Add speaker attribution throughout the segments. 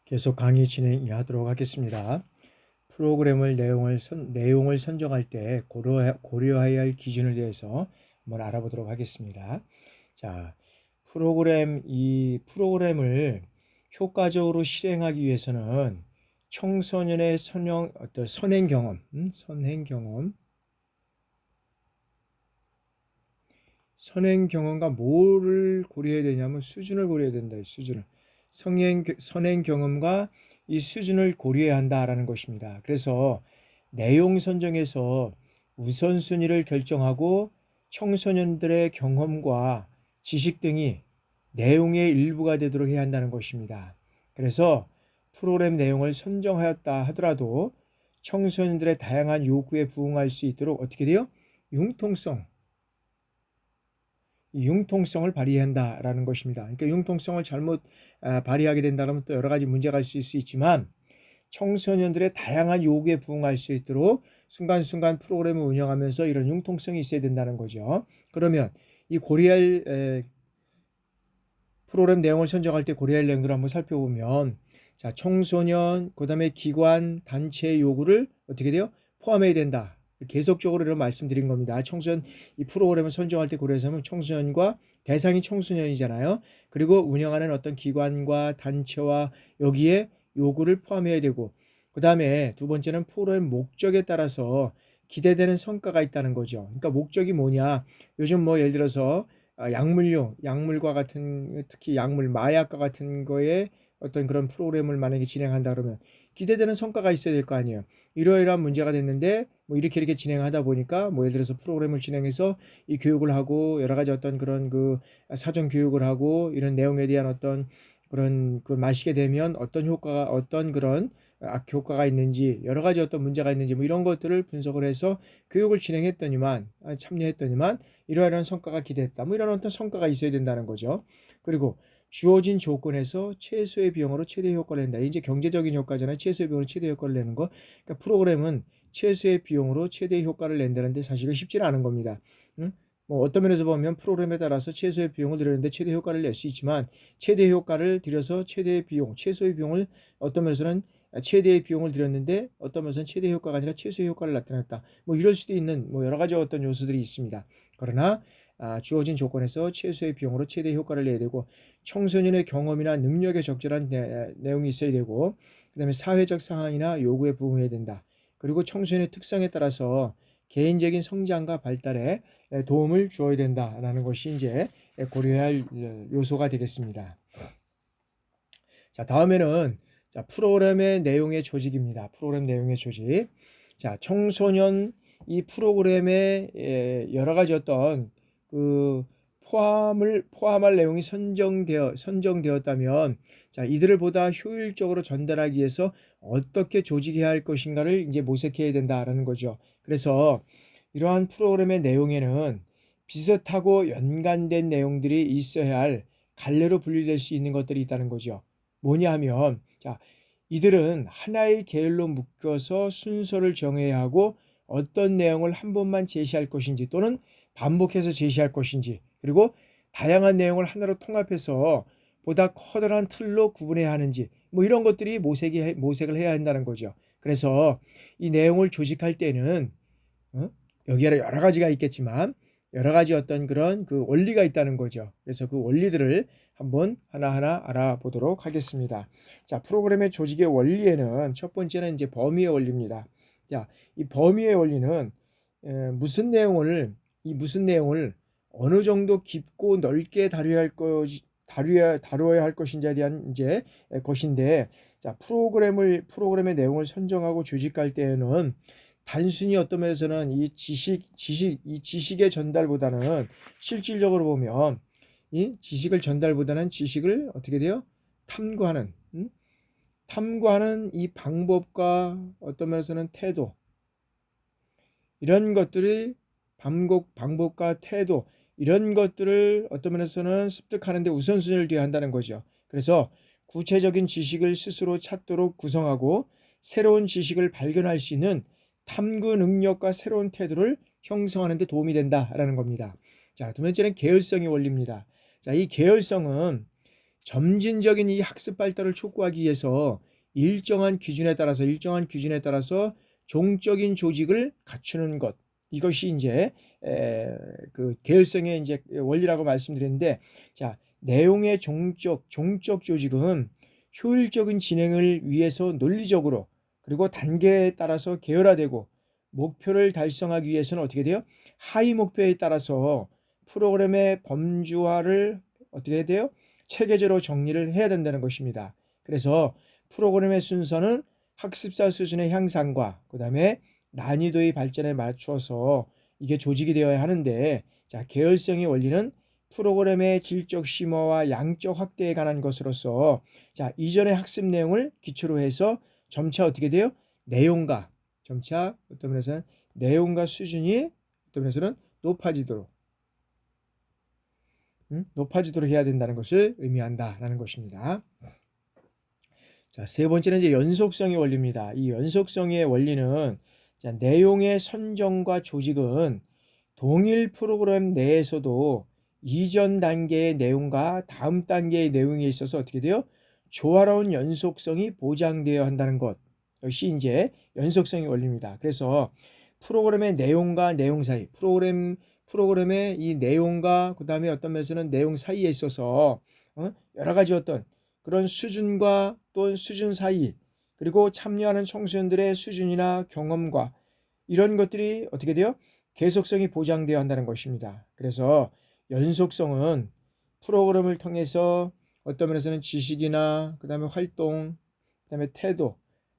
Speaker 1: 계속 강의 진행하도록 하겠습니다. 프로그램을 내용을 선정할 때 고려해야 할 기준에 대해서 한번 알아보도록 하겠습니다. 자, 이 프로그램을 효과적으로 실행하기 위해서는 청소년의 선행 경험과 뭐를 고려해야 되냐면 수준을 고려해야 된다. 수준을. 선행 경험과 이 수준을 고려해야 한다라는 것입니다. 그래서 내용 선정에서 우선순위를 결정하고 청소년들의 경험과 지식 등이 내용의 일부가 되도록 해야 한다는 것입니다. 그래서 프로그램 내용을 선정하였다 하더라도 청소년들의 다양한 요구에 부응할 수 있도록 어떻게 돼요? 융통성을 발휘한다라는 것입니다. 그러니까 융통성을 잘못 발휘하게 된다면 또 여러 가지 문제가 있을 수 있지만 청소년들의 다양한 요구에 부응할 수 있도록 순간순간 프로그램을 운영하면서 이런 융통성이 있어야 된다는 거죠. 그러면 이 고려할 프로그램 내용을 선정할 때 고려할 내용들을 한번 살펴보면 자, 청소년, 그다음에 기관, 단체의 요구를 어떻게 돼요? 포함해야 된다. 계속적으로 이런 말씀드린 겁니다. 청소년 이 프로그램을 선정할 때 고려해서는 청소년과 대상이 청소년이잖아요. 그리고 운영하는 어떤 기관과 단체와 여기에 요구를 포함해야 되고 그다음에 두 번째는 프로그램 목적에 따라서 기대되는 성과가 있다는 거죠. 그러니까 목적이 뭐냐? 요즘 뭐 예를 들어서 약물과 같은 특히 약물, 마약과 같은 거에 어떤 그런 프로그램을 만약에 진행한다 그러면 기대되는 성과가 있어야 될 거 아니에요. 이러이러한 문제가 됐는데 뭐 이렇게 진행하다 보니까 뭐 예를 들어서 프로그램을 진행해서 이 교육을 하고 여러 가지 어떤 그런 그 사전 교육을 하고 이런 내용에 대한 어떤 그런 그 마시게 되면 어떤 그런 악효과가 있는지 여러 가지 어떤 문제가 있는지 뭐 이런 것들을 분석을 해서 교육을 참여했더니만 이러이러한 성과가 기대했다. 뭐 이런 어떤 성과가 있어야 된다는 거죠. 그리고 주어진 조건에서 최소의 비용으로 최대 효과를 낸다. 이제 경제적인 효과잖아요. 최소의 비용으로 최대 효과를 내는 거. 그러니까 프로그램은 최소의 비용으로 최대 효과를 낸다는데 사실은 쉽지는 않은 겁니다. 응? 뭐 어떤 면에서 보면 프로그램에 따라서 최소의 비용을 들였는데 최대 효과를 낼 수 있지만 최대 효과를 들여서 최소의 비용을 어떤 면에서는 최대의 비용을 들였는데 어떤 면에서는 최대 효과가 아니라 최소의 효과를 나타냈다. 뭐 이럴 수도 있는 뭐 여러 가지 어떤 요소들이 있습니다. 그러나 주어진 조건에서 최소의 비용으로 최대 효과를 내야 되고 청소년의 경험이나 능력에 적절한 내용이 있어야 되고 그다음에 사회적 상황이나 요구에 부응해야 된다. 그리고 청소년의 특성에 따라서 개인적인 성장과 발달에 도움을 주어야 된다라는 것이 이제 고려해야 할 요소가 되겠습니다. 자, 다음에는 자, 프로그램의 내용의 조직입니다. 프로그램 내용의 조직. 자, 청소년 이 프로그램에 여러 가지 어떤 그 포함할 내용이 선정되었다면 자, 이들을 보다 효율적으로 전달하기 위해서 어떻게 조직해야 할 것인가를 이제 모색해야 된다라는 거죠. 그래서 이러한 프로그램의 내용에는 비슷하고 연관된 내용들이 있어야 할 갈래로 분리될 수 있는 것들이 있다는 거죠. 뭐냐 하면 자, 이들은 하나의 계열로 묶여서 순서를 정해야 하고 어떤 내용을 한 번만 제시할 것인지 또는 반복해서 제시할 것인지 그리고 다양한 내용을 하나로 통합해서 보다 커다란 틀로 구분해야 하는지 뭐 이런 것들이 모색을 해야 한다는 거죠. 그래서 이 내용을 조직할 때는 여기에 여러 가지가 있겠지만 여러 가지 어떤 그런 그 원리가 있다는 거죠. 그래서 그 원리들을 한번 하나하나 알아보도록 하겠습니다. 자, 프로그램의 조직의 원리에는 첫 번째는 이제 범위의 원리입니다. 자, 이 범위의 원리는 무슨 내용을 어느 정도 깊고 넓게 다루어야 할 것인지에 대한 이제 것인데, 자, 프로그램의 내용을 선정하고 조직할 때에는 단순히 어떤 면에서는 이 지식의 전달보다는 실질적으로 보면 이 지식을 어떻게 돼요? 탐구하는, 탐구하는 이 방법과 어떤 면에서는 태도, 이런 것들이 방법과 태도, 이런 것들을 어떤 면에서는 습득하는데 우선순위를 둬야 한다는 거죠. 그래서 구체적인 지식을 스스로 찾도록 구성하고 새로운 지식을 발견할 수 있는 탐구 능력과 새로운 태도를 형성하는 데 도움이 된다라는 겁니다. 자, 두 번째는 계열성의 원리입니다. 자, 이 계열성은 점진적인 이 학습 발달을 촉구하기 위해서 일정한 기준에 따라서 종적인 조직을 갖추는 것, 이것이 이제 그 계열성의 이제 원리라고 말씀드렸는데, 자, 내용의 종적 조직은 효율적인 진행을 위해서 논리적으로 그리고 단계에 따라서 계열화되고, 목표를 달성하기 위해서는 어떻게 돼요? 하위 목표에 따라서 프로그램의 범주화를 어떻게 해야 돼요? 체계적으로 정리를 해야 된다는 것입니다. 그래서 프로그램의 순서는 학습자 수준의 향상과 그 다음에 난이도의 발전에 맞춰서 이게 조직이 되어야 하는데, 자, 계열성의 원리는 프로그램의 질적 심화와 양적 확대에 관한 것으로서, 자, 이전의 학습 내용을 기초로 해서 점차 어떻게 돼요? 점차 어떤 면에서는 내용과 수준이 어떤 면에서는 높아지도록 해야 된다는 것을 의미한다라는 것입니다. 자, 세 번째는 이제 연속성의 원리입니다. 이 연속성의 원리는, 자, 내용의 선정과 조직은 동일 프로그램 내에서도 이전 단계의 내용과 다음 단계의 내용에 있어서 어떻게 돼요? 조화로운 연속성이 보장되어야 한다는 것. 역시 이제 연속성의 원리입니다. 그래서 프로그램의 내용과 내용 사이, 프로그램의 이 내용과 그 다음에 어떤 면에서는 내용 사이에 있어서 여러 가지 어떤 그런 수준과 또는 수준 사이, 그리고 참여하는 청소년들의 수준이나 경험과 이런 것들이 어떻게 돼요? 계속성이 보장되어야 한다는 것입니다. 그래서 연속성은 프로그램을 통해서 어떤 면에서는 지식이나 그 다음에 활동, 그 다음에 태도,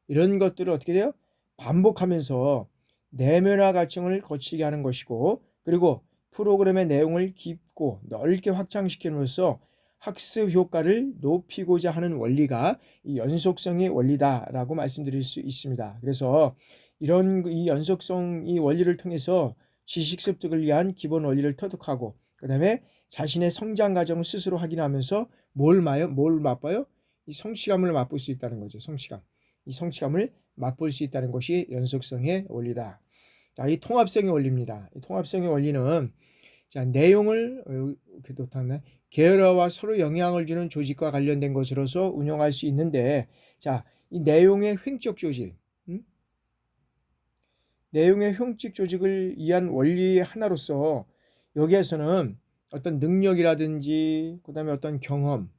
Speaker 1: 이런 것들을 어떻게 돼요? 반복하면서 내면화 과정을 거치게 하는 것이고, 그리고 프로그램의 내용을 깊고 넓게 확장시킴으로써 학습 효과를 높이고자 하는 원리가 이 연속성의 원리다라고 말씀드릴 수 있습니다. 그래서 이 연속성 이 원리를 통해서 지식 습득을 위한 기본 원리를 터득하고, 그 다음에 자신의 성장 과정을 스스로 확인하면서 뭘 맛봐요? 이 성취감을 맛볼 수 있다는 거죠. 이 성취감을 맛볼 수 있다는 것이 연속성의 원리다. 자, 이 통합성의 원리입니다. 이 통합성의 원리는, 자, 내용을 계열화와 서로 영향을 주는 조직과 관련된 것으로서 운영할 수 있는데, 자, 이 내용의 횡적 조직, 내용의 형식 조직을 위한 원리의 하나로서 여기에서는 어떤 능력이라든지 그 다음에 어떤 경험,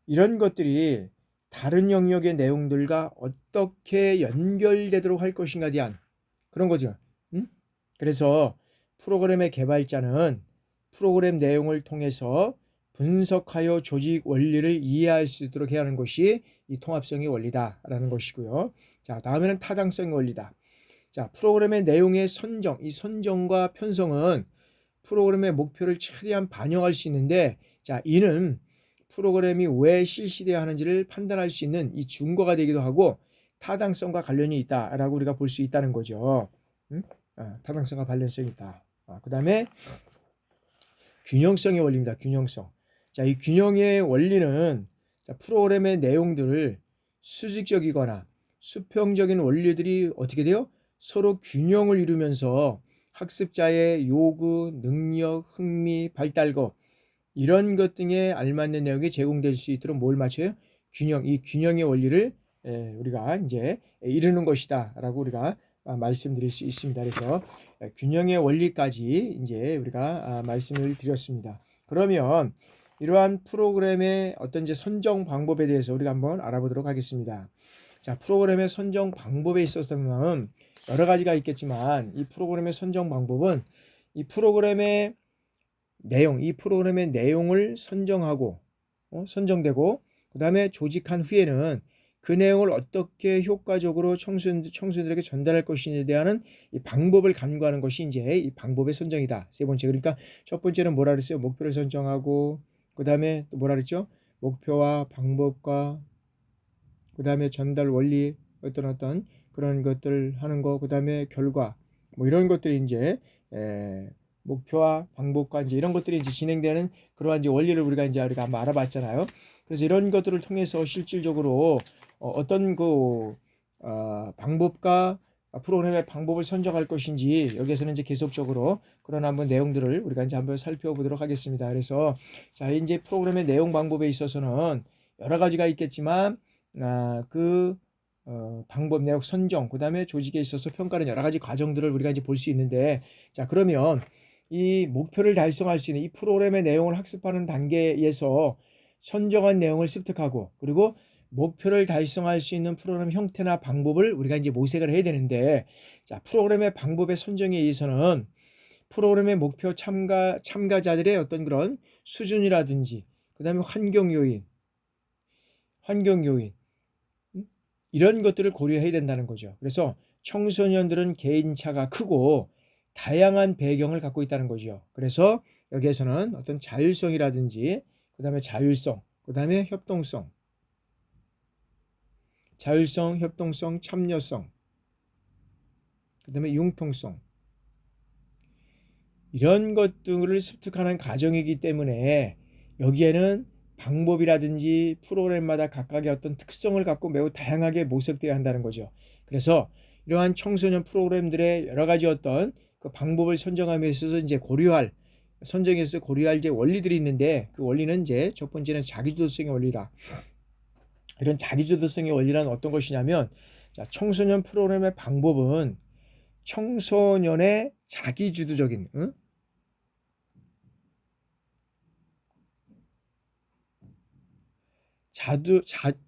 Speaker 1: 이런 것들이 다른 영역의 내용들과 어떻게 연결되도록 할 것인가에 대한 그런 거죠. 그래서 프로그램의 개발자는 프로그램 내용을 통해서 분석하여 조직 원리를 이해할 수 있도록 해야 하는 것이 이 통합성의 원리다라는 것이고요. 자, 다음에는 타당성의 원리다. 자, 프로그램의 내용의 이 선정과 편성은 프로그램의 목표를 최대한 반영할 수 있는데, 자, 이는 프로그램이 왜 실시되어야 하는지를 판단할 수 있는 이 증거가 되기도 하고 타당성과 관련이 있다라고 우리가 볼 수 있다는 거죠. 타당성과 관련성이 있다. 그 다음에 균형성의 원리입니다. 균형성. 자, 이 균형의 원리는, 자, 프로그램의 내용들을 수직적이거나 수평적인 원리들이 어떻게 돼요? 서로 균형을 이루면서 학습자의 요구, 능력, 흥미, 발달거 이런 것 등에 알맞는 내용이 제공될 수 있도록 뭘 맞춰요? 이 균형의 원리를 우리가 이제 이루는 것이다라고 우리가 말씀드릴 수 있습니다. 그래서 균형의 원리까지 이제 우리가 말씀을 드렸습니다. 그러면 이러한 프로그램의 어떤 이제 선정 방법에 대해서 우리가 한번 알아보도록 하겠습니다. 자, 프로그램의 선정 방법에 있어서는 여러 가지가 있겠지만, 이 프로그램의 선정 방법은 이 프로그램의 내용을 선정되고 그 다음에 조직한 후에는 그 내용을 어떻게 효과적으로 청소년들에게 전달할 것인지에 대한 이 방법을 간구하는 것이 이제 이 방법의 선정이다. 세 번째, 그러니까 첫 번째는 뭐라 그랬어요? 목표를 선정하고, 그 다음에 또 뭐라 그랬죠? 목표와 방법과 그 다음에 전달 원리, 어떤 그런 것들을 하는 거, 그 다음에 결과, 뭐 이런 것들이 이제 목표와 방법과 이제 이런 것들이 이제 진행되는 그러한 이제 원리를 우리가 한번 알아봤잖아요. 그래서 이런 것들을 통해서 실질적으로 어떤 방법과 프로그램의 방법을 선정할 것인지 여기에서는 이제 계속적으로 그런 한번 내용들을 우리가 이제 한번 살펴보도록 하겠습니다. 그래서 자 이제 프로그램의 내용 방법에 있어서는 여러 가지가 있겠지만 방법 내용 선정 그다음에 조직에 있어서 평가는 여러 가지 과정들을 우리가 이제 볼 수 있는데 자 그러면 이 목표를 달성할 수 있는 이 프로그램의 내용을 학습하는 단계에서 선정한 내용을 습득하고 그리고 목표를 달성할 수 있는 프로그램 형태나 방법을 우리가 이제 모색을 해야 되는데 자 프로그램의 방법의 선정에 의해서는 프로그램의 목표 참가자들의 어떤 그런 수준이라든지 그다음에 환경 요인 이런 것들을 고려해야 된다는 거죠. 그래서 청소년들은 개인차가 크고 다양한 배경을 갖고 있다는 거죠. 그래서 여기에서는 어떤 자율성이라든지 그다음에 자율성, 그다음에 협동성, 협동성, 참여성, 그다음에 융통성 이런 것들을 습득하는 과정이기 때문에 여기에는 방법이라든지 프로그램마다 각각의 어떤 특성을 갖고 매우 다양하게 모색되어야 한다는 거죠. 그래서 이러한 청소년 프로그램들의 여러 가지 어떤 그 방법을 선정함에 있어서 이제 선정에서 고려할 이제 원리들이 있는데 그 원리는 이제 첫 번째는 자기주도성의 원리라. 이런 자기주도성의 원리란 어떤 것이냐면 자, 청소년 프로그램의 방법은 청소년의 자기주도적인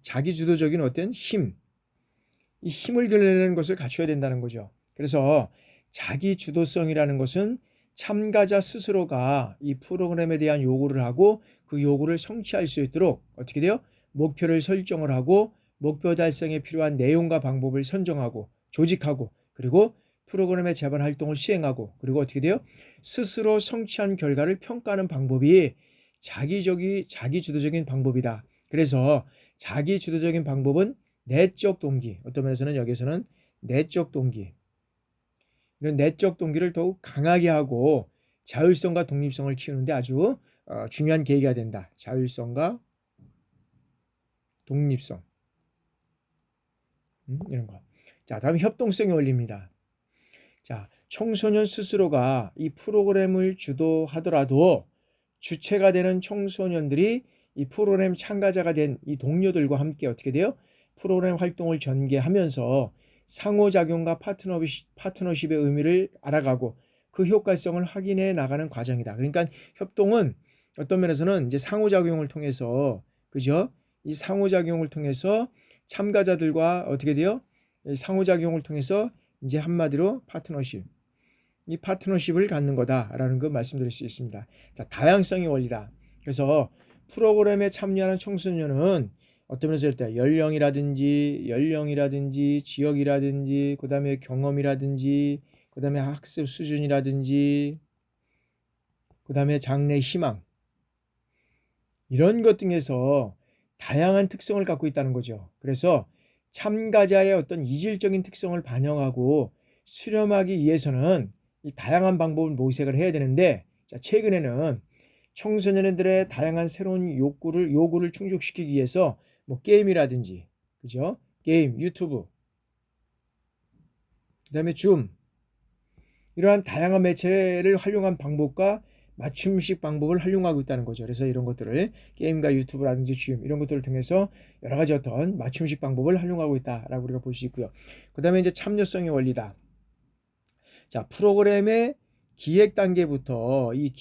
Speaker 1: 자기주도적인 어떤 이 힘을 드러내는 것을 갖춰야 된다는 거죠. 그래서 자기주도성이라는 것은 참가자 스스로가 이 프로그램에 대한 요구를 하고 그 요구를 성취할 수 있도록 어떻게 돼요? 목표를 설정을 하고 목표 달성에 필요한 내용과 방법을 선정하고 조직하고 그리고 프로그램의 제반 활동을 수행하고 그리고 어떻게 돼요? 스스로 성취한 결과를 평가하는 방법이 자기주도적인 방법이다. 그래서 자기주도적인 방법은 내적 동기, 어떤 면에서는 여기서는 내적 동기, 이런 내적 동기를 더욱 강하게 하고 자율성과 독립성을 키우는데 아주 중요한 계기가 된다. 자율성과 독립성 이런 거. 자, 다음 협동성의 원리입니다. 자, 청소년 스스로가 이 프로그램을 주도하더라도 주체가 되는 청소년들이 이 프로그램 참가자가 된 이 동료들과 함께 어떻게 돼요? 프로그램 활동을 전개하면서 상호작용과 파트너십의 의미를 알아가고 그 효과성을 확인해 나가는 과정이다. 그러니까 협동은 어떤 면에서는 이제 상호작용을 통해서 그죠? 이 상호작용을 통해서 참가자들과 어떻게 돼요? 상호작용을 통해서 이제 한마디로 이 파트너십을 갖는 거다라는 거 말씀드릴 수 있습니다. 자, 다양성의 원리다. 그래서 프로그램에 참여하는 청소년은 어떤 면에서 일단 연령이라든지 지역이라든지 그다음에 경험이라든지 그다음에 학습 수준이라든지 그다음에 장래 희망 이런 것 등에서 다양한 특성을 갖고 있다는 거죠. 그래서 참가자의 어떤 이질적인 특성을 반영하고 수렴하기 위해서는 이 다양한 방법을 모색을 해야 되는데 자, 최근에는 청소년들의 다양한 새로운 요구를 충족시키기 위해서 뭐 게임이라든지 그죠? 게임, 유튜브, 그다음에 줌 이러한 다양한 매체를 활용한 방법과 맞춤식 방법을 활용하고 있다는 거죠. 그래서 이런 것들을 게임과 유튜브라든지 줌 이런 것들을 통해서 여러 가지 어떤 맞춤식 방법을 활용하고 있다라고 우리가 볼 수 있고요. 그다음에 이제 참여성의 원리다. 자, 프로그램의 기획 단계부터 이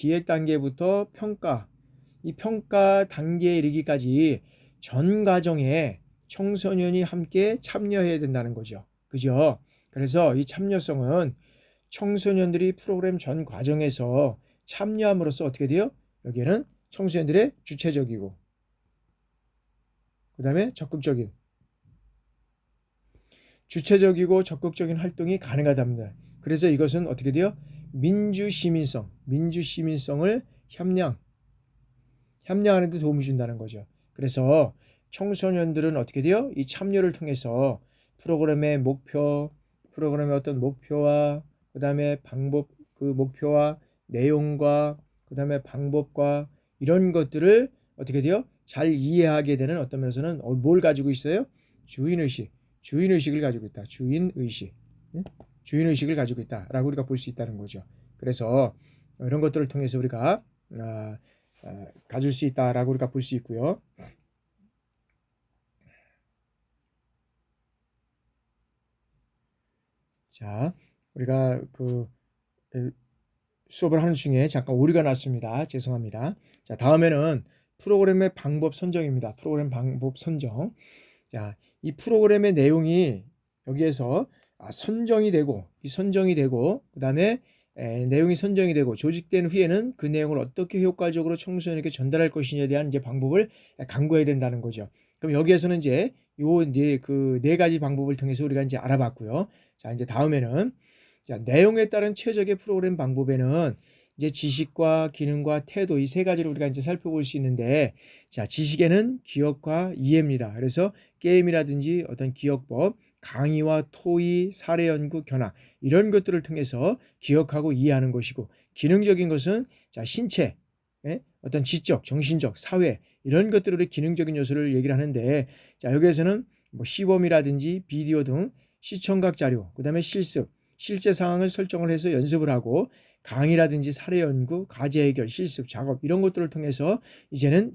Speaker 1: 평가 단계에 이르기까지 전 과정에 청소년이 함께 참여해야 된다는 거죠. 그죠? 그래서 이 참여성은 청소년들이 프로그램 전 과정에서 참여함으로써 어떻게 돼요? 여기에는 청소년들의 주체적이고 그 다음에 적극적인 활동이 가능하답니다. 그래서 이것은 어떻게 돼요? 민주시민성을 함량하는 데 도움을 준다는 거죠. 그래서 청소년들은 어떻게 돼요? 이 참여를 통해서 프로그램의 어떤 목표와 그 다음에 방법, 그 목표와 내용과 그 다음에 방법과 이런 것들을 어떻게 돼요? 잘 이해하게 되는 어떤 면에서는 뭘 가지고 있어요? 주인의식을 가지고 있다. 주인의식. 주인의식을 가지고 있다라고 우리가 볼 수 있다는 거죠. 그래서 이런 것들을 통해서 우리가 가질 수 있다라고 우리가 볼 수 있고요. 자, 우리가 수업을 하는 중에 잠깐 오류가 났습니다. 죄송합니다. 자, 다음에는 프로그램의 방법 선정입니다. 프로그램 방법 선정. 자, 이 프로그램의 내용이 여기에서 선정이 되고, 그 다음에 내용이 선정이 되고 조직된 후에는 그 내용을 어떻게 효과적으로 청소년에게 전달할 것이냐에 대한 이제 방법을 강구해야 된다는 거죠. 그럼 여기에서는 이제 네 가지 방법을 통해서 우리가 이제 알아봤고요. 자, 이제 다음에는 자, 내용에 따른 최적의 프로그램 방법에는 이제 지식과 기능과 태도 이 세 가지를 우리가 이제 살펴볼 수 있는데, 자, 지식에는 기억과 이해입니다. 그래서 게임이라든지 어떤 기억법, 강의와 토의, 사례 연구, 견학 이런 것들을 통해서 기억하고 이해하는 것이고, 기능적인 것은 자, 신체, 어떤 지적, 정신적, 사회 이런 것들을 기능적인 요소를 얘기를 하는데, 자, 여기에서는 뭐 시범이라든지 비디오 등 시청각 자료, 그다음에 실습, 실제 상황을 설정을 해서 연습을 하고 강의라든지 사례 연구, 과제 해결, 실습, 작업 이런 것들을 통해서 이제는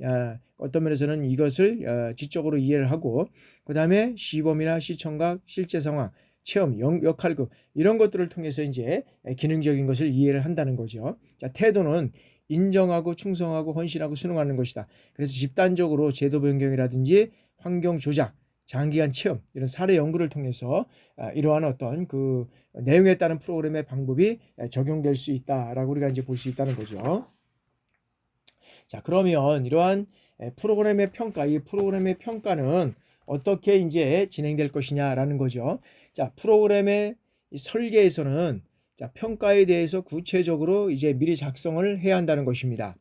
Speaker 1: 어떤 면에서는 이것을 지적으로 이해를 하고 그 다음에 시범이나 시청각, 실제 상황, 체험, 역할극 이런 것들을 통해서 이제 기능적인 것을 이해를 한다는 거죠. 자, 태도는 인정하고 충성하고 헌신하고 순응하는 것이다. 그래서 집단적으로 제도 변경이라든지 환경 조작, 장기간 체험 이런 사례 연구를 통해서 이러한 어떤 그 내용에 따른 프로그램의 방법이 적용될 수 있다라고 우리가 이제 볼 수 있다는 거죠. 자, 그러면 이러한 프로그램의 평가, 이 프로그램의 평가는 어떻게 이제 진행될 것이냐라는 거죠. 자, 프로그램의 설계에서는 자, 평가에 대해서 구체적으로 이제 미리 작성을 해야 한다는 것입니다.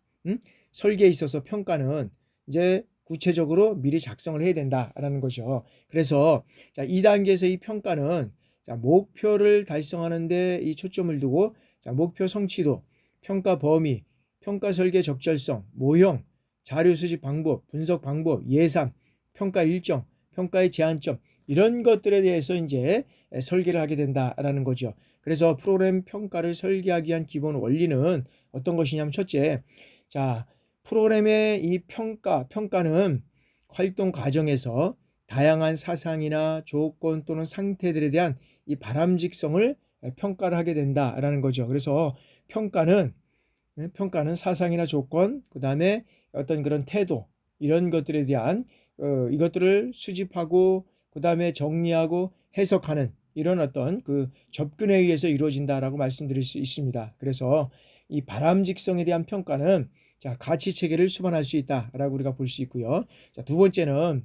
Speaker 1: 설계에 있어서 평가는 이제 구체적으로 미리 작성을 해야 된다라는 거죠. 그래서 자, 2단계에서 이 평가는 자, 목표를 달성하는 데 이 초점을 두고 자, 목표 성취도, 평가 범위, 평가 설계 적절성, 모형, 자료 수집 방법, 분석 방법, 예산, 평가 일정, 평가의 제한점 이런 것들에 대해서 이제 설계를 하게 된다라는 거죠. 그래서 프로그램 평가를 설계하기 위한 기본 원리는 어떤 것이냐면 첫째, 자, 프로그램의 이 평가는 활동 과정에서 다양한 사상이나 조건 또는 상태들에 대한 이 바람직성을 평가를 하게 된다라는 거죠. 그래서 평가는 사상이나 조건, 그 다음에 어떤 그런 태도 이런 것들에 대한 이것들을 수집하고 그 다음에 정리하고 해석하는 이런 어떤 그 접근에 의해서 이루어진다라고 말씀드릴 수 있습니다. 그래서 이 바람직성에 대한 평가는 자, 가치 체계를 수반할 수 있다라고 우리가 볼 수 있고요. 자, 두 번째는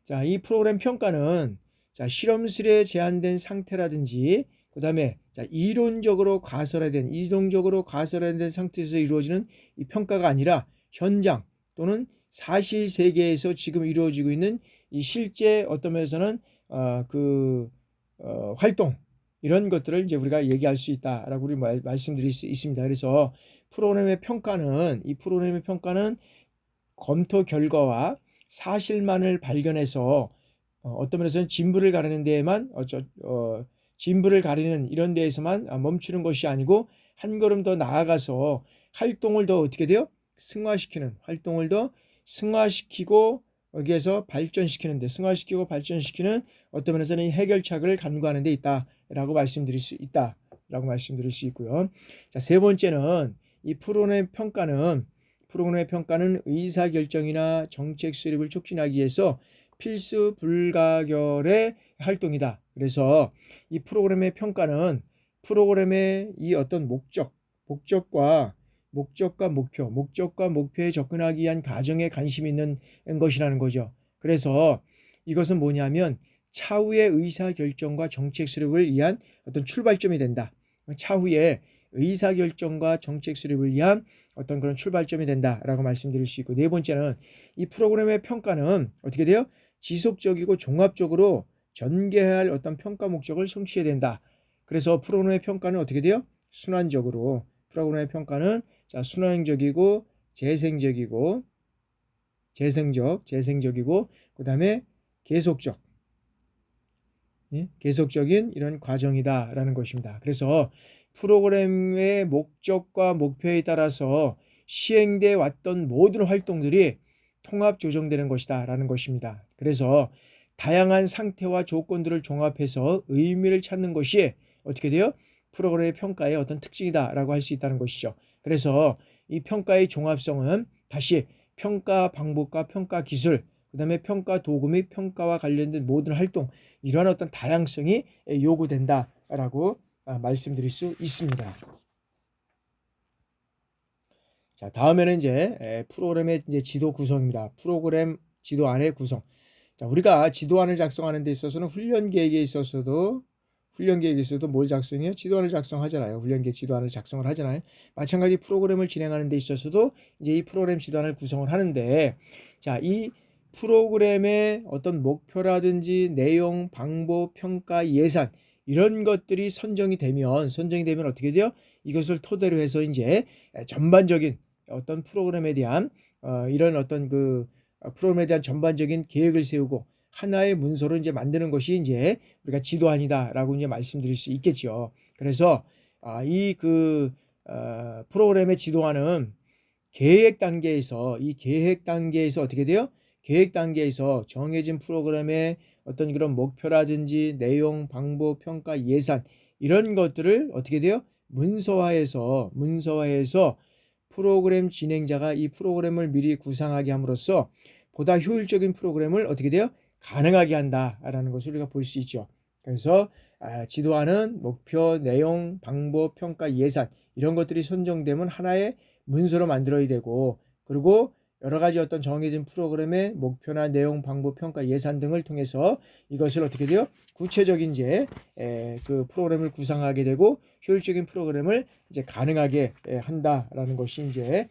Speaker 1: 자, 이 프로그램 평가는 자, 실험실에 제한된 상태라든지 그다음에 자, 이론적으로 가설화된 상태에서 이루어지는 이 평가가 아니라 현장 또는 사실 세계에서 지금 이루어지고 있는 이 실제 어떤 면에서는 활동 이런 것들을 이제 우리가 얘기할 수 있다라고 우리 말씀드릴 수 있습니다. 그래서 이 프로그램의 평가는 검토 결과와 사실만을 발견해서 어떤 면에서는 진부를 가리는 이런 데에서만 멈추는 것이 아니고 한 걸음 더 나아가서 활동을 더 어떻게 돼요? 활동을 더 승화시키고 여기에서 승화시키고 발전시키는 어떤 면에서는 해결책을 간구하는 데 있다라고 말씀드릴 수 있고요. 자, 세 번째는 이 프로그램의 평가는 의사결정이나 정책 수립을 촉진하기 위해서 필수 불가결의 활동이다. 그래서 이 프로그램의 평가는 프로그램의 이 어떤 목적과 목표에 접근하기 위한 과정에 관심이 있는 것이라는 거죠. 그래서 이것은 뭐냐면 차후의 의사결정과 정책 수립을 위한 어떤 출발점이 된다. 차후에 의사결정과 정책 수립을 위한 어떤 그런 출발점이 된다라고 말씀드릴 수 있고, 네 번째는 이 프로그램의 평가는 어떻게 돼요? 지속적이고 종합적으로 전개해야 할 어떤 평가 목적을 성취해야 된다. 그래서 프로그램의 평가는 어떻게 돼요? 프로그램의 평가는 자, 순환적이고 재생적이고 그 다음에 계속적 계속적인 이런 과정이다라는 것입니다. 그래서 프로그램의 목적과 목표에 따라서 시행돼 왔던 모든 활동들이 통합 조정되는 것이다라는 것입니다. 그래서 다양한 상태와 조건들을 종합해서 의미를 찾는 것이 어떻게 돼요? 프로그램의 평가의 어떤 특징이다라고 할 수 있다는 것이죠. 그래서 이 평가의 종합성은 다시 평가 방법과 평가 기술, 그 다음에 평가 도구 및 평가와 관련된 모든 활동, 이러한 어떤 다양성이 요구된다라고 말씀드릴 수 있습니다. 자, 다음에는 이제 프로그램의 이제 지도 구성입니다. 프로그램 지도안의 구성. 자, 우리가 지도안을 작성하는 데 있어서는 훈련 계획에 있어서도 뭘 작성해요? 지도안을 작성하잖아요. 훈련 계획 지도안을 작성을 하잖아요. 마찬가지 프로그램을 진행하는 데 있어서도 이제 이 프로그램 지도안을 구성을 하는데, 자, 이 프로그램의 어떤 목표라든지 내용, 방법, 평가, 예산, 이런 것들이 선정이 되면 어떻게 돼요? 이것을 토대로 해서 이제 전반적인 어떤 프로그램에 대한 이런 어떤 그 프로그램에 대한 전반적인 계획을 세우고 하나의 문서로 이제 만드는 것이 이제 우리가 지도안이다라고 이제 말씀드릴 수 있겠죠. 그래서 이 프로그램의 지도안은 계획 단계에서 어떻게 돼요? 계획 단계에서 정해진 프로그램의 어떤 그런 목표라든지 내용, 방법, 평가, 예산, 이런 것들을 어떻게 돼요? 문서화해서 프로그램 진행자가 이 프로그램을 미리 구상하게 함으로써 보다 효율적인 프로그램을 어떻게 돼요? 가능하게 한다라는 것을 우리가 볼 수 있죠. 그래서 지도안은 목표, 내용, 방법, 평가, 예산, 이런 것들이 선정되면 하나의 문서로 만들어야 되고, 그리고 여러 가지 어떤 정해진 프로그램의 목표나 내용, 방법, 평가, 예산 등을 통해서 이것을 어떻게 돼요? 구체적인 이제 그 프로그램을 구상하게 되고 효율적인 프로그램을 이제 가능하게 한다라는 것이 이제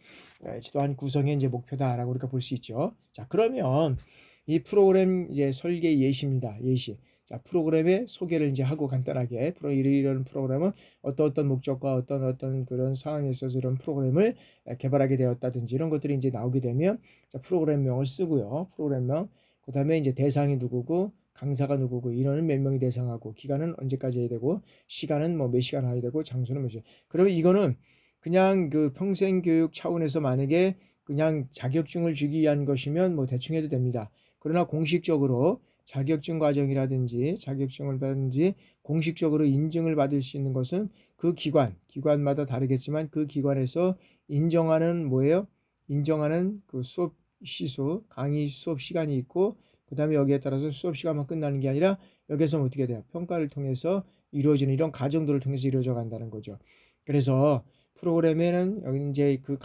Speaker 1: 지도안 구성의 이제 목표다라고 우리가 볼 수 있죠. 자, 그러면 이 프로그램 이제 설계 예시입니다. 예시. 자, 프로그램의 소개를 이제 하고 간단하게 이런 프로그램은 어떤 목적과 어떤 그런 상황에 있어서 이런 프로그램을 개발하게 되었다든지 이런 것들이 이제 나오게 되면 자, 프로그램명을 쓰고요. 프로그램명. 그다음에 이제 대상이 누구고 강사가 누구고 인원은 몇 명이 대상하고 기간은 언제까지 해야 되고 시간은 뭐 몇 시간 해야 되고 장소는 몇 시간. 그러면 이거는 그냥 그 평생 교육 차원에서 만약에 그냥 자격증을 주기 위한 것이면 뭐 대충 해도 됩니다. 그러나 공식적으로 자격증 과정이라든지 자격증을 받든지 공식적으로 인증을 받을 수 있는 것은 그 기관마다 다르겠지만 그 기관에서 인정하는 뭐예요? 인정하는 그 수업 시수, 강의 수업 시간이 있고 그 다음에 여기에 따라서 수업 시간만 끝나는 게 아니라 여기서 어떻게 돼요? 평가를 통해서 이루어지는 이런 과정들을 통해서 이루어져 간다는 거죠. 그래서 프로그램에는 여기 이제 그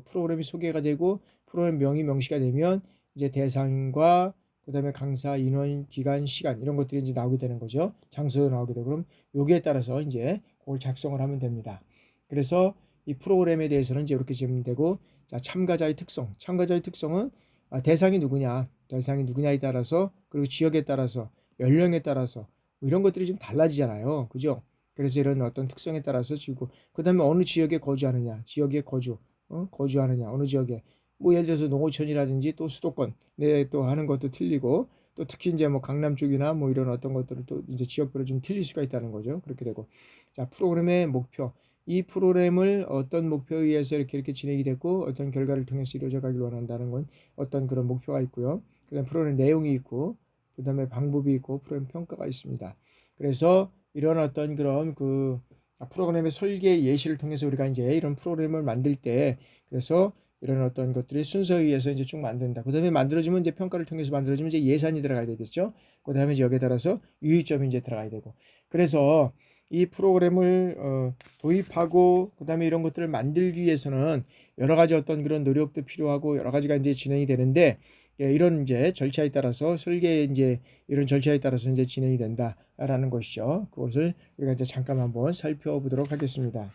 Speaker 1: 프로그램이 소개가 되고 프로그램 명이 명시가 되면 이제 대상과 그다음에 강사 인원, 기간, 시간 이런 것들이 이제 나오게 되는 거죠. 장소도 나오게 되고 그럼 여기에 따라서 이제 그걸 작성을 하면 됩니다. 그래서 이 프로그램에 대해서는 이제 이렇게 지으면 되고 자, 참가자의 특성은 대상이 누구냐에 따라서 그리고 지역에 따라서 연령에 따라서 뭐 이런 것들이 좀 달라지잖아요. 그죠? 그래서 이런 어떤 특성에 따라서 지고 그다음에 어느 지역에 거주하느냐, 거주하느냐, 어느 지역에 뭐 예를 들어서 농어촌이라든지 또 수도권 또 하는 것도 틀리고 또 특히 이제 뭐 강남 쪽이나 뭐 이런 어떤 것들은 또 이제 지역별로 좀 틀릴 수가 있다는 거죠. 그렇게 되고 자, 프로그램의 목표 이 프로그램을 어떤 목표에 의해서 이렇게 진행이 됐고 어떤 결과를 통해서 이루어져 가길 원한다는 건 어떤 그런 목표가 있고요. 그다음 프로그램 내용이 있고 그다음에 방법이 있고 프로그램 평가가 있습니다. 그래서 이런 어떤 그런 프로그램의 설계 예시를 통해서 우리가 이제 이런 프로그램을 만들 때 그래서 이런 어떤 것들이 순서에 의해서 이제 쭉 만든다. 그다음에 만들어지면 이제 평가를 통해서 만들어지면 이제 예산이 들어가야 되겠죠. 그다음에 이제 여기에 따라서 유의점이 이제 들어가야 되고. 그래서 이 프로그램을 도입하고 그다음에 이런 것들을 만들기 위해서는 여러 가지 어떤 그런 노력도 필요하고 여러 가지가 이제 진행이 되는데 이런 이제 절차에 따라서 설계 이제 이런 절차에 따라서 이제 진행이 된다라는 것이죠. 그것을 우리가 이제 잠깐 한번 살펴보도록 하겠습니다.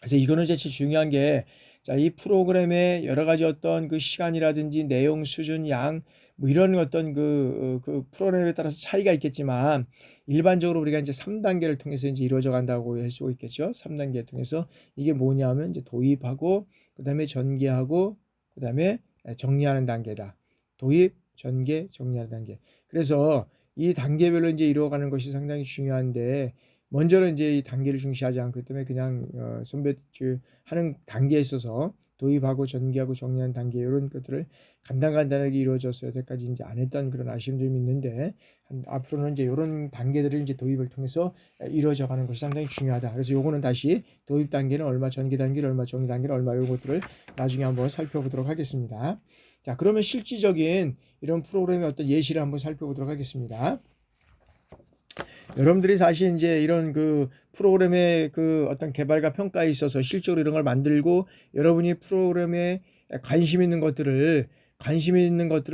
Speaker 1: 그래서 이거는 이제 제일 중요한 게 자, 이 프로그램의 여러 가지 어떤 그 시간이라든지 내용, 수준, 양, 뭐 이런 어떤 그 프로그램에 따라서 차이가 있겠지만 일반적으로 우리가 이제 3단계를 통해서 이제 이루어져 간다고 할 수 있겠죠. 3단계 통해서 이게 뭐냐면 이제 도입하고 그다음에 전개하고 그다음에 정리하는 단계다. 도입, 전개, 정리하는 단계. 그래서 이 단계별로 이제 이루어가는 것이 상당히 중요한데 먼저는 이제 이 단계를 중시하지 않기 때문에 그냥 선배 하는 단계에 있어서 도입하고 전개하고 정리하는 단계 이런 것들을 간단간단하게 이루어졌어야 때까지 이제 안 했던 그런 아쉬움도 있는데 앞으로는 이제 이런 단계들을 이제 도입을 통해서 이루어져 가는 것이 상당히 중요하다. 그래서 요거는 다시 도입 단계는 얼마, 전개 단계는 얼마, 정리 단계는 얼마 요것들을 나중에 한번 살펴보도록 하겠습니다. 자, 그러면 실질적인 이런 프로그램의 어떤 예시를 한번 살펴보도록 하겠습니다. 여러분들이 사실 이제 이런 그 프로그램의 그 어떤 개발과 평가에 있어서 실적으로 이런 걸 만들고 여러분이 프로그램에 관심 있는 것들을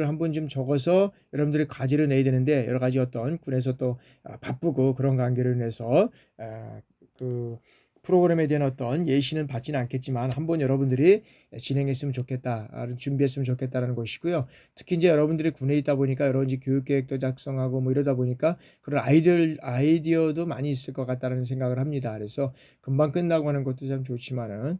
Speaker 1: 한번 좀 적어서 여러분들이 과제를 내야 되는데 여러 가지 어떤 군에서 또 바쁘고 그런 관계로 인해서 그 프로그램에 대한 어떤 예시는 받지는 않겠지만 한번 여러분들이 진행했으면 좋겠다, 준비했으면 좋겠다라는 것이고요. 특히 이제 여러분들이 군에 있다 보니까 여러 가지 교육 계획도 작성하고 뭐 이러다 보니까 그런 아이디어도 많이 있을 것 같다는 생각을 합니다. 그래서 금방 끝나고 하는 것도 참 좋지만은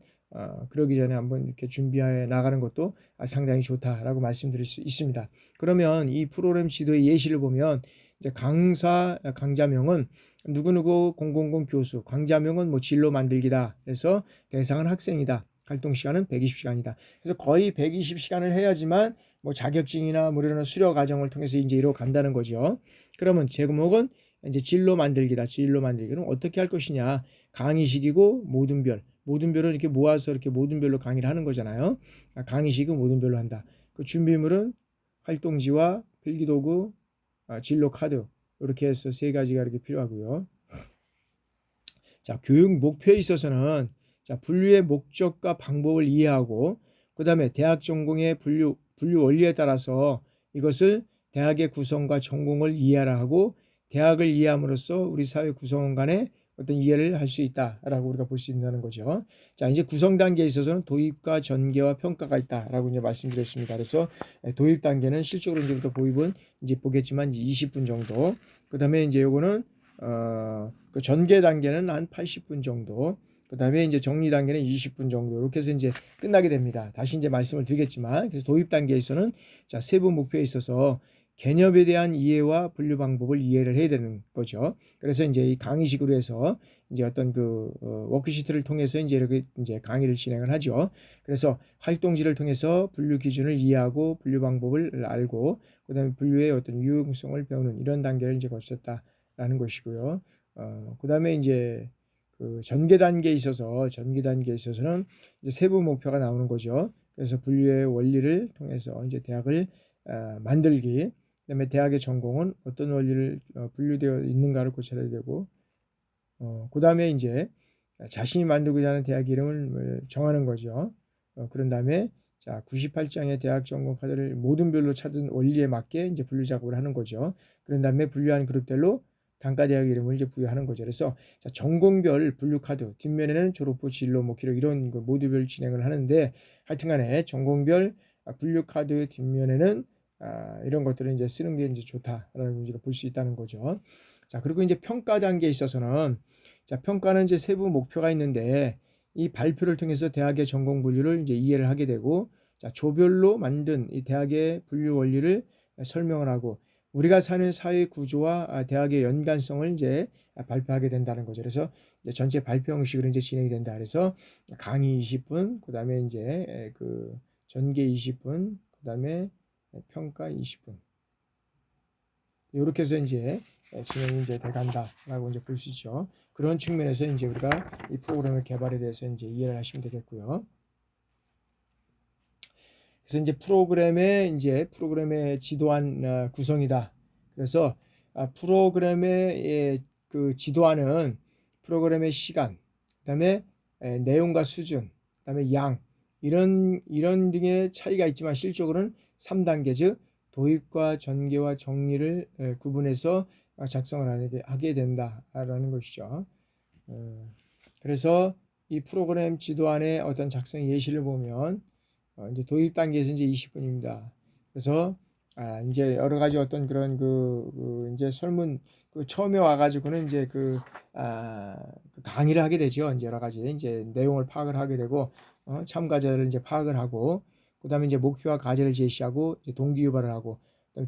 Speaker 1: 그러기 전에 한번 이렇게 준비해 나가는 것도 상당히 좋다라고 말씀드릴 수 있습니다. 그러면 이 프로그램 지도의 예시를 보면 이제 강좌명은 누구누구 000 교수, 강좌명은 뭐 진로 만들기다. 그래서 대상은 학생이다. 활동 시간은 120시간이다. 그래서 거의 120시간을 해야지만 뭐 자격증이나 뭐 이런 수료 과정을 통해서 이제 이루어 간다는 거죠. 그러면 제목은 이제 진로 만들기다. 진로 만들기. 그럼 어떻게 할 것이냐? 강의식이고 모든별을 이렇게 모아서 이렇게 모든별로 강의를 하는 거잖아요. 강의식은 모든별로 한다. 그 준비물은 활동지와 필기도구, 진로 카드 이렇게 해서 세 가지가 이렇게 필요하고요. 자, 교육 목표에 있어서는 자, 분류의 목적과 방법을 이해하고 그 다음에 대학 전공의 분류 원리에 따라서 이것을 대학의 구성과 전공을 이해하라 하고 대학을 이해함으로써 우리 사회 구성원 간의 어떤 이해를 할 수 있다라고 우리가 볼 수 있다는 거죠. 자, 이제 구성 단계에 있어서는 도입과 전개와 평가가 있다라고 이제 말씀드렸습니다. 그래서 도입 단계는 실적으로 이제부터 도입은 이제 보겠지만 이제 20분 정도. 그다음에 이제 요거는 그 전개 단계는 한 80분 정도. 그다음에 이제 정리 단계는 20분 정도. 이렇게 해서 이제 끝나게 됩니다. 다시 이제 말씀을 드리겠지만 그래서 도입 단계에서는 자, 세부 목표에 있어서 개념에 대한 이해와 분류 방법을 이해를 해야 되는 거죠. 그래서 이제 이 강의식으로 해서 이제 어떤 그 워크시트를 통해서 이제 이렇게 이제 강의를 진행을 하죠. 그래서 활동지를 통해서 분류 기준을 이해하고 분류 방법을 알고 그다음에 분류의 어떤 유용성을 배우는 이런 단계를 이제 거쳤다라는 것이고요. 그다음에 이제 그 전개 단계에 있어서는 이제 세부 목표가 나오는 거죠. 그래서 분류의 원리를 통해서 이제 대학을 만들기. 그다음에 대학의 전공은 어떤 원리를 분류되어 있는가를 고찰해야 되고, 그다음에 이제 자신이 만들고자 하는 대학 이름을 정하는 거죠. 그런 다음에 자 98장의 대학 전공 카드를 모든별로 찾은 원리에 맞게 이제 분류 작업을 하는 거죠. 그런 다음에 분류한 그룹별로 단과 대학 이름을 이제 부여하는 거죠. 그래서 자, 전공별 분류 카드 뒷면에는 졸업부, 진로, 뭐 기록 이런 그 모두별 진행을 하는데 하여튼간에 전공별 분류 카드 뒷면에는 이런 것들을 이제 쓰는 게 이제 좋다라는 우리가 볼 수 있다는 거죠. 자, 그리고 이제 평가 단계에 있어서는 자, 평가는 이제 세부 목표가 있는데 이 발표를 통해서 대학의 전공 분류를 이제 이해를 하게 되고 자, 조별로 만든 이 대학의 분류 원리를 설명을 하고 우리가 사는 사회 구조와 대학의 연관성을 이제 발표하게 된다는 거죠. 그래서 이제 전체 발표 형식으로 이제 진행이 된다. 그래서 강의 20분, 그다음에 이제 그 전개 20분, 그다음에 평가 20분. 이렇게 해서 이제 진행이 이제 돼간다라고 이제 볼 수 있죠. 그런 측면에서 이제 우리가 이 프로그램의 개발에 대해서 이제 이해를 하시면 되겠고요. 그래서 이제 프로그램의 지도안 구성이다. 그래서 프로그램의 그 지도안은 프로그램의 시간, 그다음에 내용과 수준, 그다음에 양 이런 등의 차이가 있지만 실적으로는 3단계 즉 도입과 전개와 정리를 구분해서 작성을 하게 된다라는 것이죠. 그래서 이 프로그램 지도안의 어떤 작성 예시를 보면 이제 도입 단계에서 이제 20분입니다. 그래서 이제 여러 가지 어떤 그런 이제 설문 처음에 와가지고는 이제 그 강의를 하게 되죠. 이제 여러 가지 이제 내용을 파악을 하게 되고 참가자를 이제 파악을 하고 그다음에 이제 목표와 과제를 제시하고 이제 동기 유발을 하고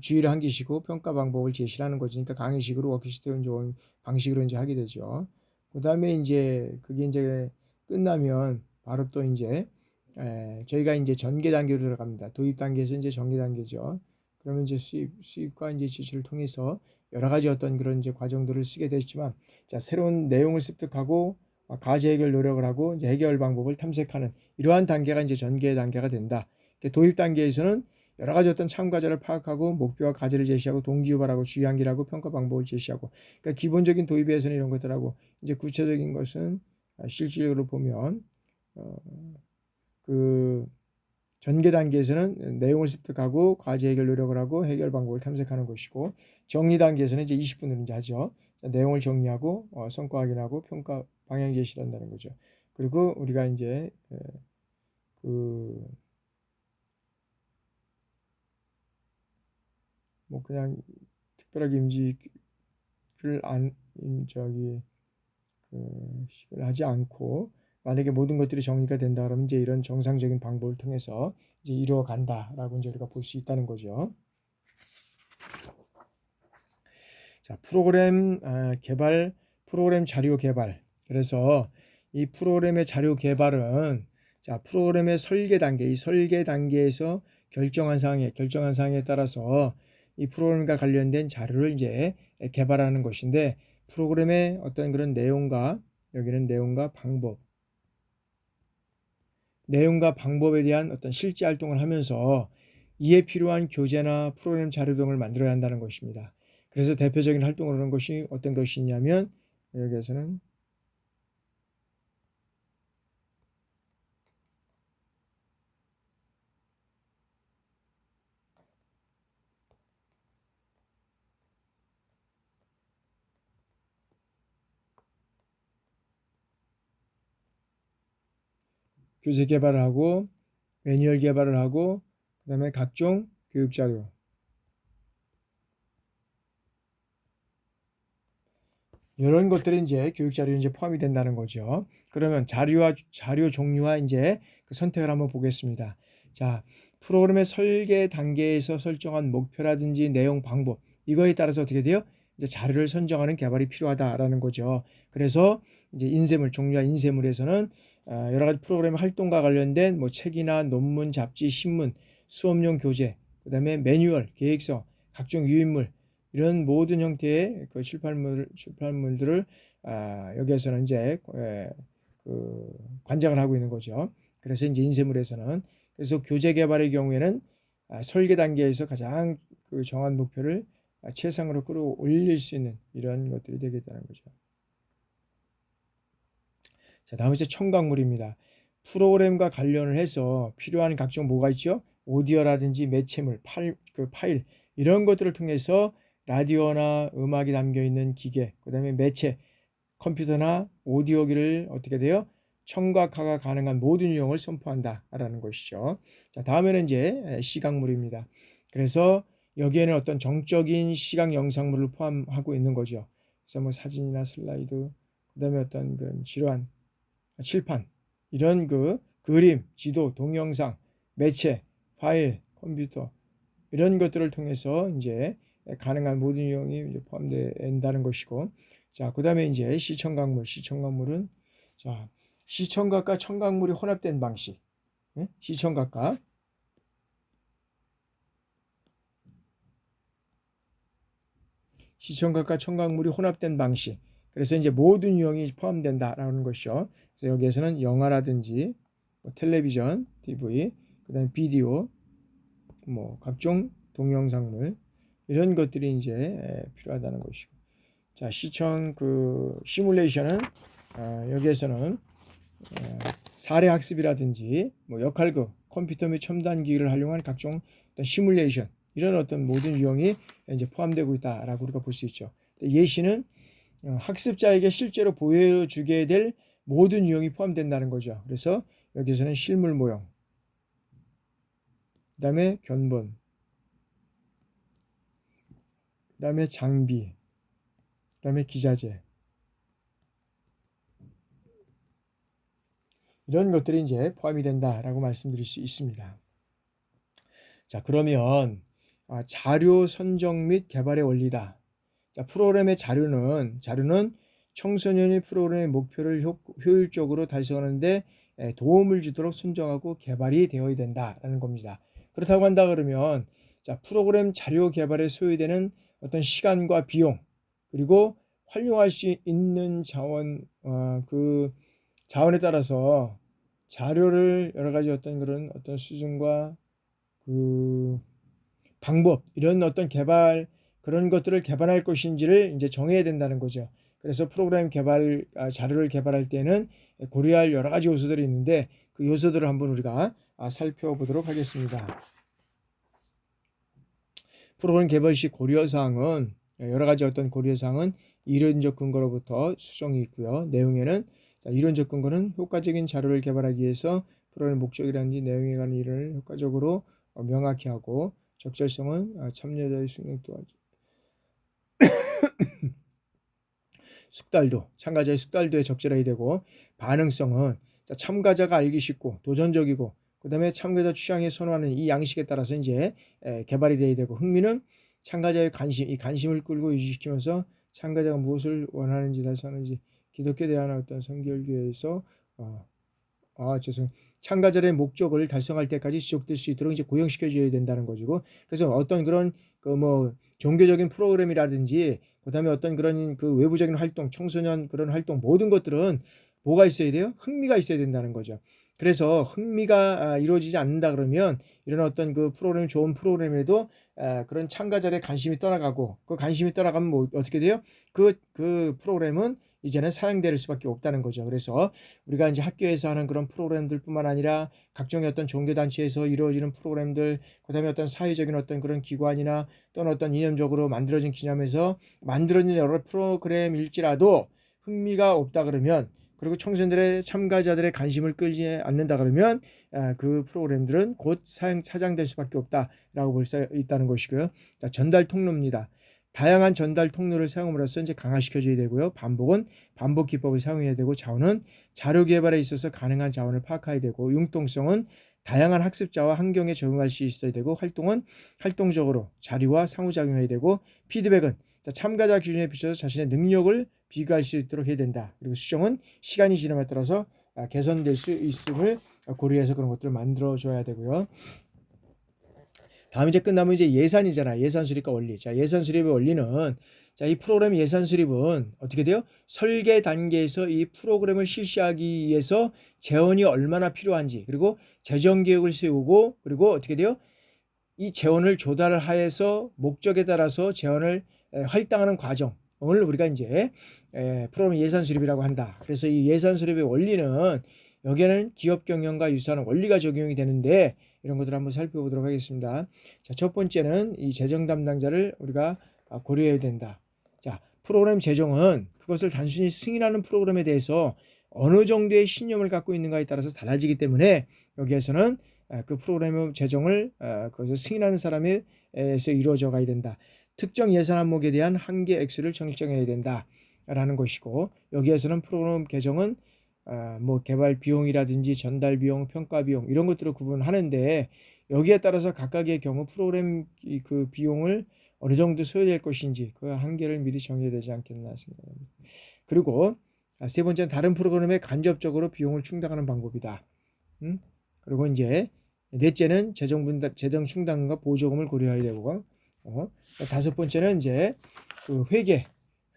Speaker 1: 주의를 한기시고 평가 방법을 제시하는 거죠. 그러니까 강의식으로 워크시트 좋은 방식으로 이제 하게 되죠. 그다음에 이제 그게 이제 끝나면 바로 또 이제 저희가 이제 전개 단계로 들어갑니다. 도입 단계에서 이제 전개 단계죠. 그러면 이제 수입과 이제 지시를 통해서 여러 가지 어떤 그런 이제 과정들을 쓰게 되지만, 자, 새로운 내용을 습득하고 과제 해결 노력을 하고 이제 해결 방법을 탐색하는 이러한 단계가 이제 전개 단계가 된다. 도입 단계에서는 여러 가지 어떤 참가자를 파악하고 목표와 과제를 제시하고 동기 유발하고 주의한기라고 평가 방법을 제시하고, 그러니까 기본적인 도입에서는 이런 것들하고 이제 구체적인 것은 실질적으로 보면 그 전개 단계에서는 내용을 습득하고 과제 해결 노력을 하고 해결 방법을 탐색하는 것이고, 정리 단계에서는 이제 20분을 이제 하죠. 내용을 정리하고 성과 확인하고 평가 방향 제시를 한다는 거죠. 그리고 우리가 이제 뭐 그냥 특별하게 식을 하지 않고, 만약에 모든 것들이 정리가 된다 그러면 이제 이런 정상적인 방법을 통해서 이제 이루어 간다라고 이제 우리가 볼 수 있다는 거죠. 자, 프로그램 개발, 프로그램 자료 개발. 그래서 이 프로그램의 자료 개발은, 자, 프로그램의 설계 단계, 이 설계 단계에서 결정한 사항에 따라서 이 프로그램과 관련된 자료를 이제 개발하는 것인데, 프로그램의 어떤 그런 여기는 내용과 방법에 대한 어떤 실제 활동을 하면서 이에 필요한 교재나 프로그램 자료 등을 만들어야 한다는 것입니다. 그래서 대표적인 활동을 하는 것이 어떤 것이냐면, 여기에서는 교재 개발을 하고 매뉴얼 개발을 하고, 그다음에 각종 교육 자료, 이런 것들이 이제 교육 자료에 이제 포함이 된다는 거죠. 그러면 자료 종류와 이제 그 선택을 한번 보겠습니다. 자, 프로그램의 설계 단계에서 설정한 목표라든지 내용 방법, 이거에 따라서 어떻게 돼요? 이제 자료를 선정하는 개발이 필요하다라는 거죠. 그래서 이제 종류와 인쇄물에서는 여러 가지 프로그램 활동과 관련된 뭐 책이나 논문, 잡지, 신문, 수업용 교재, 그다음에 매뉴얼, 계획서, 각종 유인물, 이런 모든 형태의 그 출판물들을 여기에서는 이제 관장을 하고 있는 거죠. 그래서 이제 인쇄물에서는, 그래서 교재 개발의 경우에는 설계 단계에서 가장 그 정한 목표를 최상으로 끌어올릴 수 있는 이런 것들이 되겠다는 거죠. 자, 다음은 이제 첨가물입니다. 프로그램과 관련을 해서 필요한 각종 뭐가 있죠? 오디오라든지 매체물, 파일 이런 것들을 통해서 라디오나 음악이 담겨 있는 기계, 그다음에 매체, 컴퓨터나 오디오기를 어떻게 돼요? 청각화가 가능한 모든 유형을 선포한다라는 것이죠. 자, 다음에는 이제 시각물입니다. 그래서 여기에는 어떤 정적인 시각 영상물을 포함하고 있는 거죠. 그래서 뭐 사진이나 슬라이드, 그다음에 어떤 그런 칠판, 이런 그림, 지도, 동영상, 매체, 파일, 컴퓨터, 이런 것들을 통해서 이제 가능한 모든 유형이 이제 포함된다는 것이고, 자, 그다음에 이제 시청각물은, 자, 시청각과 청각물이 혼합된 방식. 시청각과 청각물이 혼합된 방식. 그래서 이제 모든 유형이 포함된다라는 것이죠. 그래서 여기에서는 영화라든지 뭐 텔레비전, TV, 그다음에 비디오, 뭐 각종 동영상물, 이런 것들이 이제 필요하다는 것이고, 자, 시청 시뮬레이션은 여기에서는 사례 학습이라든지 뭐 역할극, 컴퓨터 및 첨단 기기를 활용한 각종 어떤 시뮬레이션, 이런 어떤 모든 유형이 이제 포함되고 있다라고 우리가 볼 수 있죠. 예시는 학습자에게 실제로 보여주게 될 모든 유형이 포함된다는 거죠. 그래서 여기서는 실물 모형, 그다음에 견본, 그다음에 장비, 그다음에 기자재, 이런 것들이 이제 포함이 된다라고 말씀드릴 수 있습니다. 자, 그러면 자료 선정 및 개발의 원리다. 자, 프로그램의 자료는 청소년이 프로그램의 목표를 효율적으로 달성하는데 도움을 주도록 선정하고 개발이 되어야 된다라는 겁니다. 그렇다고 한다 그러면 자, 프로그램 자료 개발에 소요되는 어떤 시간과 비용, 그리고 활용할 수 있는 그 자원에 따라서 자료를 여러 가지 그런 수준과 그 방법, 이런 어떤 그런 것들을 개발할 것인지를 이제 정해야 된다는 거죠. 그래서 프로그램 자료를 개발할 때는 고려할 여러 가지 요소들이 있는데 그 요소들을 한번 우리가 살펴보도록 하겠습니다. 프로그램 개발 시 고려사항은 여러 가지 고려사항은 이론적 근거로부터 수정이 있고요. 내용에는 이론적 근거는 효과적인 자료를 개발하기 위해서 프로그램 목적이라든지 내용에 관한 일을 효과적으로 명확히 하고, 적절성은 참여자의 참가자의 숙달도에 적절해야 되고, 반응성은 참가자가 알기 쉽고 도전적이고 그 다음에 참가자 취향에 선호하는 이 양식에 따라서 이제 개발이 돼야 되고, 흥미는 참가자의 이 관심을 끌고 유지시키면서 참가자가 무엇을 원하는지 달성하는지 기독교에 대한 어떤 선결교에서 참가자의 목적을 달성할 때까지 지속될 수 있도록 이제 고용시켜줘야 된다는 거죠. 그래서 어떤 그런 종교적인 프로그램이라든지 그다음에 어떤 그런 외부적인 활동, 청소년 그런 활동, 모든 것들은 뭐가 있어야 돼요? 흥미가 있어야 된다는 거죠. 그래서 흥미가 이루어지지 않는다 그러면 이런 어떤 좋은 프로그램에도 그런 참가자의 관심이 떠나가고, 그 관심이 떠나가면 뭐 어떻게 돼요? 그 프로그램은 이제는 사양될 수밖에 없다는 거죠. 그래서 우리가 이제 학교에서 하는 그런 프로그램들뿐만 아니라 각종의 어떤 종교단체에서 이루어지는 프로그램들, 그다음에 어떤 사회적인 어떤 그런 기관이나 또는 어떤 이념적으로 만들어진 기념에서 만들어진 여러 프로그램일지라도 흥미가 없다 그러면, 그리고 청소년들의 참가자들의 관심을 끌지 않는다 그러면 그 프로그램들은 곧 사장될 수밖에 없다라고 볼 수 있다는 것이고요. 전달 통로입니다. 다양한 전달 통로를 사용함으로써 이제 강화시켜줘야 되고요. 반복은 반복 기법을 사용해야 되고, 자원은 자료 개발에 있어서 가능한 자원을 파악해야 되고, 융통성은 다양한 학습자와 환경에 적응할 수 있어야 되고, 활동은 활동적으로 자료와 상호작용해야 되고, 피드백은 참가자 기준에 비춰서 자신의 능력을 비교할 수 있도록 해야 된다. 그리고 수정은 시간이 지남에 따라서 개선될 수 있음을 고려해서 그런 것들을 만들어줘야 되고요. 다음 이제 끝나면 이제 예산이잖아. 예산 수립과 원리. 자, 예산 수립의 원리는, 이 프로그램 예산 수립은 어떻게 돼요? 설계 단계에서 이 프로그램을 실시하기 위해서 재원이 얼마나 필요한지, 그리고 재정 계획을 세우고, 그리고 어떻게 돼요? 이 재원을 조달하여서 목적에 따라서 재원을 할당하는 과정을 우리가 이제 프로그램 예산 수립이라고 한다. 그래서 이 예산 수립의 원리는, 여기에는 기업 경영과 유사한 원리가 적용이 되는데, 이런 것들을 한번 살펴보도록 하겠습니다. 자, 첫 번째는 이 재정 담당자를 우리가 고려해야 된다. 자, 프로그램 재정은 그것을 단순히 승인하는 프로그램에 대해서 어느 정도의 신념을 갖고 있는가에 따라서 달라지기 때문에, 여기에서는 그 프로그램 재정을 그것을 승인하는 사람에서 이루어져 가야 된다. 특정 예산 항목에 대한 한계 액수를 정해야 된다라는 것이고, 여기에서는 프로그램 개정은 개발 비용이라든지 전달 비용, 평가 비용, 이런 것들을 구분하는데, 여기에 따라서 각각의 경우 프로그램 그 비용을 어느 정도 소요될 것인지 그 한계를 미리 정해야 되지 않겠나 생각합니다. 그리고 세 번째는 다른 프로그램에 간접적으로 비용을 충당하는 방법이다. 그리고 이제 넷째는 재정 충당과 보조금을 고려해야 되고, 다섯 번째는 이제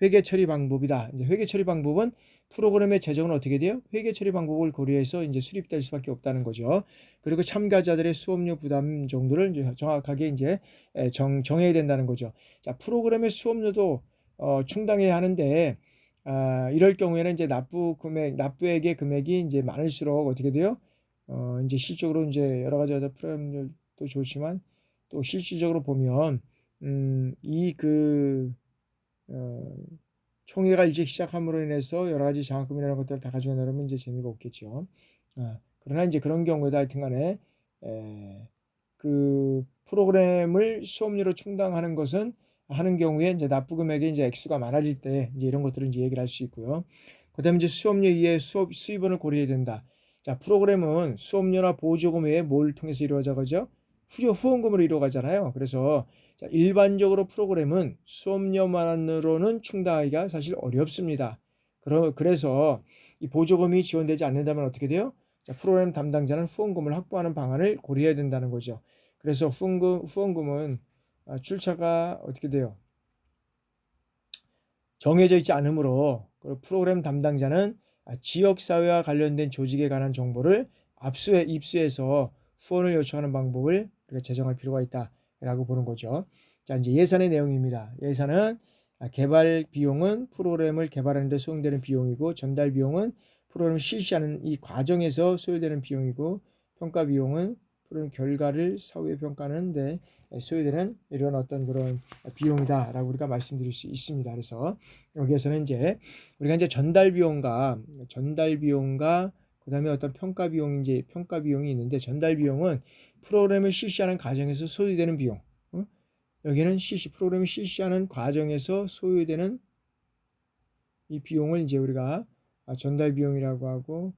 Speaker 1: 회계 처리 방법이다. 이제 회계 처리 방법은 프로그램의 재정은 어떻게 돼요? 회계 처리 방법을 고려해서 이제 수립될 수밖에 없다는 거죠. 그리고 참가자들의 수업료 부담 정도를 이제 정확하게 이제 정해야 된다는 거죠. 자, 프로그램의 수업료도 충당해야 하는데, 이럴 경우에는 이제 납부액의 금액이 이제 많을수록 어떻게 돼요? 이제 실적으로 이제 여러 가지 프로그램들도 좋지만, 또 실질적으로 보면 총회가 일찍 시작함으로 인해서 여러 가지 장학금이라는 것들을 다 가지고 나면 이제 재미가 없겠죠. 그러나 이제 그런 경우에도 하여튼간에 그 프로그램을 수업료로 충당하는 것은 하는 경우에 이제 납부 금액의 이제 액수가 많아질 때 이제 이런 것들을 이제 얘기를 할 수 있고요. 그다음에 이제 수업료 이외에 수입원을 고려해야 된다. 자, 프로그램은 수업료나 보조금 외에 뭘 통해서 이루어져 가죠? 후원금으로 이루어가잖아요. 그래서 자, 일반적으로 프로그램은 수업료만으로는 충당하기가 사실 어렵습니다. 그래서 이 보조금이 지원되지 않는다면 어떻게 돼요? 자, 프로그램 담당자는 후원금을 확보하는 방안을 고려해야 된다는 거죠. 그래서 후원금은 출처가 어떻게 돼요? 정해져 있지 않으므로 프로그램 담당자는 지역사회와 관련된 조직에 관한 정보를 입수해서 후원을 요청하는 방법을 우리가 제정할 필요가 있다라고 보는 거죠. 자, 이제 예산의 내용입니다. 예산은 개발 비용은 프로그램을 개발하는 데 소요되는 비용이고, 전달 비용은 프로그램을 실시하는 이 과정에서 소요되는 비용이고, 평가 비용은 프로그램 결과를 사후에 평가하는데 소요되는 이런 어떤 그런 비용이다라고 우리가 말씀드릴 수 있습니다. 그래서 여기에서는 이제 우리가 이제 전달 비용과 그다음에 어떤 평가 비용이 있는데, 전달 비용은 프로그램을 실시하는 과정에서 소요되는 비용. 여기는 프로그램을 실시하는 과정에서 소요되는 이 비용을 이제 우리가 전달 비용이라고 하고,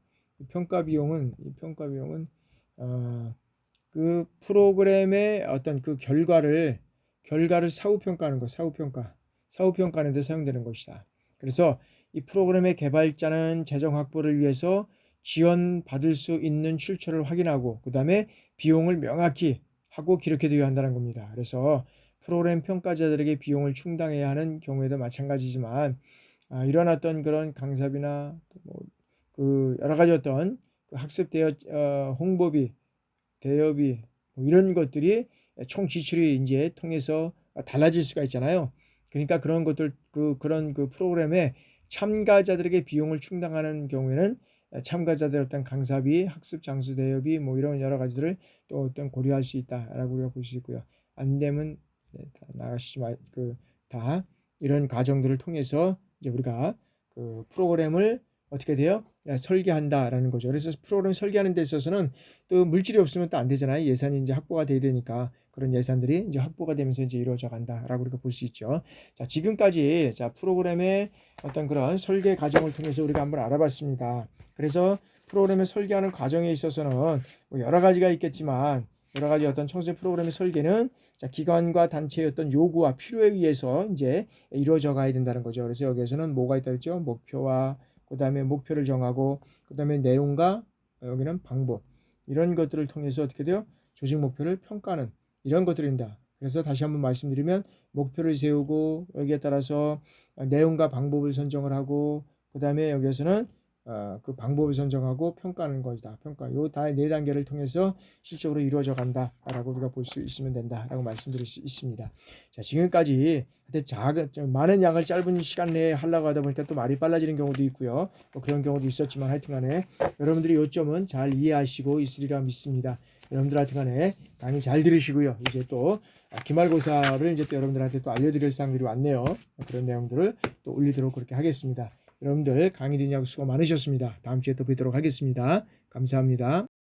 Speaker 1: 평가 비용은 그 프로그램의 어떤 그 결과를 사후 평가하는 거, 사후 평가하는 데 사용되는 것이다. 그래서 이 프로그램의 개발자는 재정 확보를 위해서 지원받을 수 있는 출처를 확인하고, 그 다음에 비용을 명확히 하고 기록해두어야 한다는 겁니다. 그래서 프로그램 평가자들에게 비용을 충당해야 하는 경우에도 마찬가지지만, 이런 어떤 그런 강사비나 그 여러 가지 어떤 그 학습 홍보비, 대여비 이런 것들이 총 지출이 이제 통해서 달라질 수가 있잖아요. 그러니까 그런 것들 그런 프로그램에 참가자들에게 비용을 충당하는 경우에는 참가자들 어떤 강사비, 학습 장소 대여비 이런 여러 가지들을 또 어떤 고려할 수 있다라고 우리가 볼 수 있고요. 안 되면 다 이런 과정들을 통해서 이제 우리가 그 프로그램을 어떻게 돼요? 설계한다라는 거죠. 그래서 프로그램 설계하는 데 있어서는 또 물질이 없으면 또 안 되잖아요. 예산이 이제 확보가 돼야 되니까 그런 예산들이 이제 확보가 되면서 이제 이루어져 간다라고 우리가 볼 수 있죠. 자, 지금까지 프로그램의 어떤 그런 설계 과정을 통해서 우리가 한번 알아봤습니다. 그래서 프로그램을 설계하는 과정에 있어서는 여러 가지가 있겠지만, 여러 가지 어떤 청소년 프로그램의 설계는 기관과 단체의 어떤 요구와 필요에 의해서 이제 이루어져 가야 된다는 거죠. 그래서 여기에서는 뭐가 있다 그랬죠? 목표와 그 다음에 목표를 정하고, 그 다음에 내용과 여기는 방법, 이런 것들을 통해서 어떻게 돼요? 조직 목표를 평가하는 이런 것들입니다. 그래서 다시 한번 말씀드리면, 목표를 세우고 여기에 따라서 내용과 방법을 선정을 하고, 그 다음에 여기에서는 그 방법을 선정하고 평가하는 것이다. 평가. 요 다 네 단계를 통해서 실적으로 이루어져 간다라고 우리가 볼 수 있으면 된다라고 말씀드릴 수 있습니다. 자, 지금까지 많은 양을 짧은 시간 내에 하려고 하다 보니까 또 말이 빨라지는 경우도 있고요. 또 그런 경우도 있었지만, 하여튼간에 여러분들이 요점은 잘 이해하시고 있으리라 믿습니다. 여러분들 하여튼간에 강의 잘 들으시고요. 이제 또 기말고사를 이제 또 여러분들한테 또 알려드릴 사항들이 왔네요. 그런 내용들을 또 올리도록 그렇게 하겠습니다. 여러분들 강의 듣느라고 수고 많으셨습니다. 다음 주에 또 뵙도록 하겠습니다. 감사합니다.